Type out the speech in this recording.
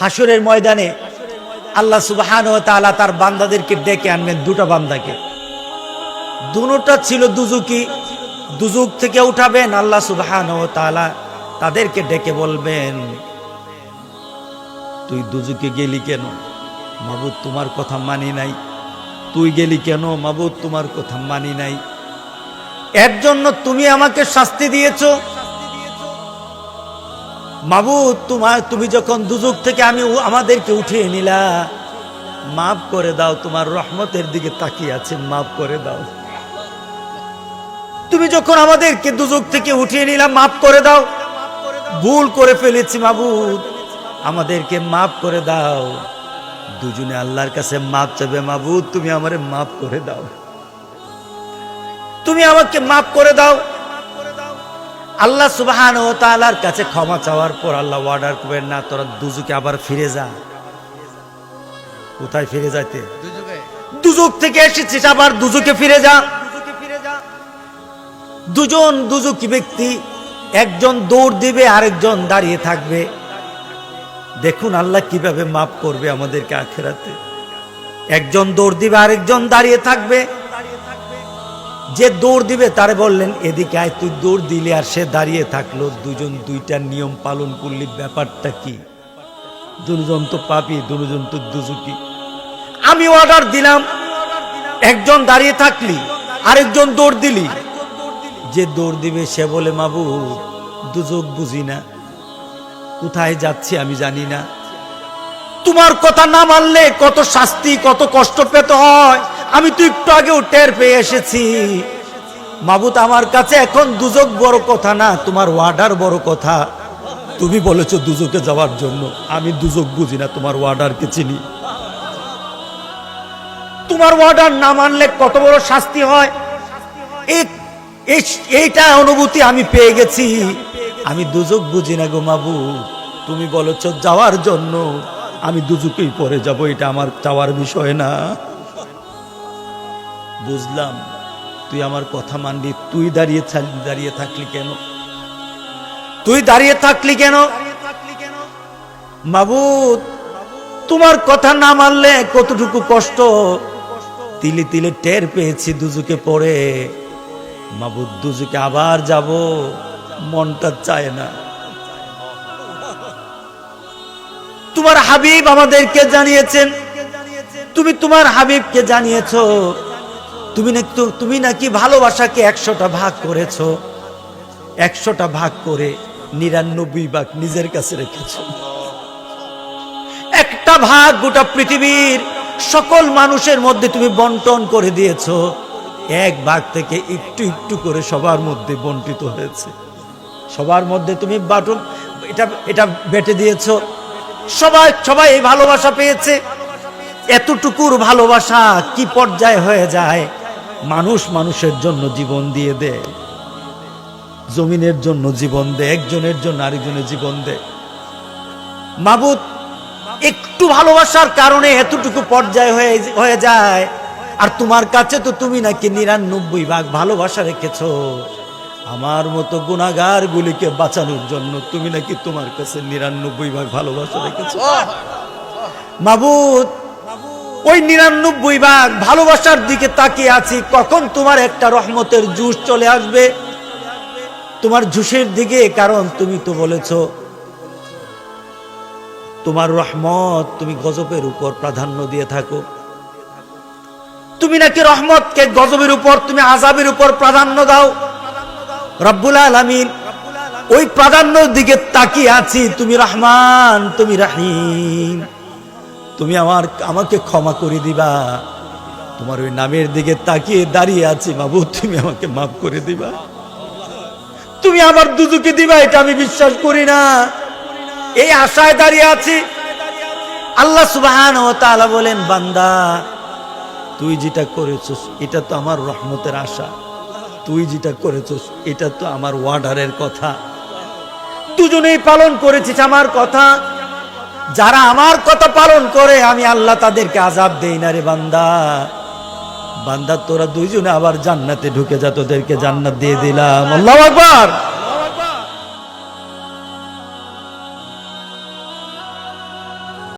হাসরের ময়দানে আল্লাহ সুবহানাহু ওয়া তাআলা তার বান্দাদেরকে ডেকে আনবেন। দুটো বান্দাকে, দুটোটা ছিল দুজুকি, দুজুক থেকে উঠাবেন। আল্লাহ সুবহানাহু ওয়া তাআলা তাদেরকে ডেকে বলবেন, তুই দুজুকে গেলি কেন? মাবুদ তোমার কথা মানি নাই। তুই গেলি কেন? মাবুদ তোমার কথা মানি নাই। এর জন্য তুমি আমাকে শাস্তি দিয়েছো। মাবুদ তুমি যখন দুজক থেকে আমাদেরকে উঠিয়ে নিলা, মাফ করে দাও, তোমার রহমতের দিকে তাকিয়ে আছে, মাফ করে দাও। তুমি যখন আমাদেরকে দুজক থেকে উঠিয়ে নিলা, মাফ করে দাও, ভুল করে ফেলেছি মাবুদ, আমাদেরকে মাফ করে দাও। দুজনে আল্লাহর কাছে মাফ চাবে, মাবুদ তুমি আমারে মাফ করে দাও, তুমি আমাকে মাফ করে দাও। আল্লাহ সুবহানাহু ওয়া তাআলার কাছে ক্ষমা চাওয়ার পর আল্লাহ অর্ডার করবেন, না তোরা দুজকে আবার ফিরে যা। কোথায় ফিরে যাইতে? দুজক থেকে এসেছিস, আবার দুজকে ফিরে যা। দুজন দুজকি ব্যক্তি, একজন দৌড় দিবে, আরেকজন দাঁড়িয়ে থাকবে। দেখুন আল্লাহ কিভাবে মাফ করবে আমাদেরকে আখিরাতে। একজন দৌড় দিবে, আরেকজন দাঁড়িয়ে থাকবে। যে দৌড় দিবে তারে বললেন এদিকে আয়, তুই দৌড় দিলি আর সে দাঁড়িয়ে থাকলো। দুজন দুইটা নিয়ম পালন করলি, ব্যাপারটা কি? দুজন তো পাপী, দুজন তো দুজকি। আমি অর্ডার দিলাম, একজন দাঁড়িয়ে থাকলি, আরেকজন দৌড় দিলি। যে দৌড় দিবে সে বলে মাবুদ দুজক বুঝি না, কোথায় যাচ্ছি আমি জানি না, তোমার কথা না মানলে কত শাস্তি কত কষ্ট পেতে হয় আমি তো একটু আগেও টের পেয়ে এসেছি। মাবুদ আমার কাছে এখন দুজক বড় কথা না, তোমার ওয়ার্ডার বড় কথা। তুমি বলেছো দুজকে যাওয়ার জন্য, আমি দুজক বুঝি না, তোমার ওয়ার্ডারকে চিনি। তোমার ওয়ার্ডার না মানলে কত বড় শাস্তি হয়, এইটা অনুভূতি আমি পেয়ে গেছি। আমি দুজক বুঝি না গো মাবুদ, তুমি বলেছো যাওয়ার জন্য, আমি দুজকেই পরে যাব, এটা আমার চাওয়ার বিষয় না। বুঝলাম তুই আমার কথা মানবি, তুই দাঁড়িয়ে থাকলি কেন? তুই দাঁড়িয়ে থাকলি কেন? মাবুদ তোমার কথা না মানলে কতটুকু কষ্ট তিলে তিলে টের পেয়েছি দুজকে পড়ে। মাবুদ দুজকে আবার যাব, মনটা চায় না। তোমার হাবিব আমাদেরকে জানিয়েছেন, তুমি তোমার হাবিবকে জানিয়েছো, তুমি নাকি ভালোবাসাকে 100টা ভাগ করেছো, 100টা ভাগ করে 99 ভাগ নিজের কাছে রেখেছো। একটা ভাগ গোটা পৃথিবীর সকল মানুষের মধ্যে তুমি বন্টন করে দিয়েছো। এক ভাগ থেকে একটু একটু করে সবার মধ্যে বন্টিত হয়েছে, সবার মধ্যে তুমি এটা বেটে দিয়েছো। সবাই এই ভালোবাসা পেয়েছে। এতটুকুর ভালোবাসা কি পর্যায়ে হয়ে যায়, মানুষ মানুষের জন্য জীবন দিয়ে দেয়, জমিনের জন্য জীবন দেয়, একজনের জন্য আরেকজনের জীবন দেয়। মাবুদ একটু ভালোবাসার কারণে এতটুকু পর্যায়ে হয়ে যায়, আর তোমার কাছে তো তুমি নাকি 99 ভাগ ভালোবাসা রেখেছো। আমার মতো গুনাহগার গুলিকে বাঁচানোর জন্য তুমি নাকি তোমার কাছে 99 ভাগ ভালোবাসা রেখেছো। মাবুদ ওই 99 ভাগ ভালোবাসার দিকে তাকিয়ে আছি, কখন তোমার একটা রহমতের জুস চলে আসবে, তোমার জুসের দিকে। কারণ তুমি তো বলেছো তোমার রহমত তুমি গজবের উপর প্রাধান্য দিয়ে থাকো। তুমি নাকি রহমতকে গজবের উপর, তুমি আযাবের উপর প্রাধান্য দাও। রব্বুল আলামিন ওই প্রাধান্যর দিকে তাকিয়ে আছি, তুমি রহমান, তুমি রহিম, তুমি আমাকে ক্ষমা করে দিবা। তোমার ওই নামের দিকে তাকিয়ে দাঁড়িয়ে আছি, মাবুদ তুমি আমাকে মাফ করে দিবা, তুমি আমার দুজকে দিবা, এটা আমি বিশ্বাস করি না, এই আশায় দাঁড়িয়ে আছি। আল্লাহ সুবহানাহু ওয়া তাআলা বলেন, বান্দা তুই যেটা করেছিস এটা তো আমার রহমতের আশা, তুই যেটা করেছিস এটা তো আমার ওয়ার্ডারের কথা, দুজনেই পালন করেছিস আমার কথা। যারা আমার কথা পালন করে আমি আল্লাহ তাদেরকে আযাব দেই না রে বান্দা। বান্দা তোরা দুইজনে আবার জান্নাতে ঢুকে যা, তোদেরকে জান্নাত দিয়ে দিলাম। আল্লাহু আকবার।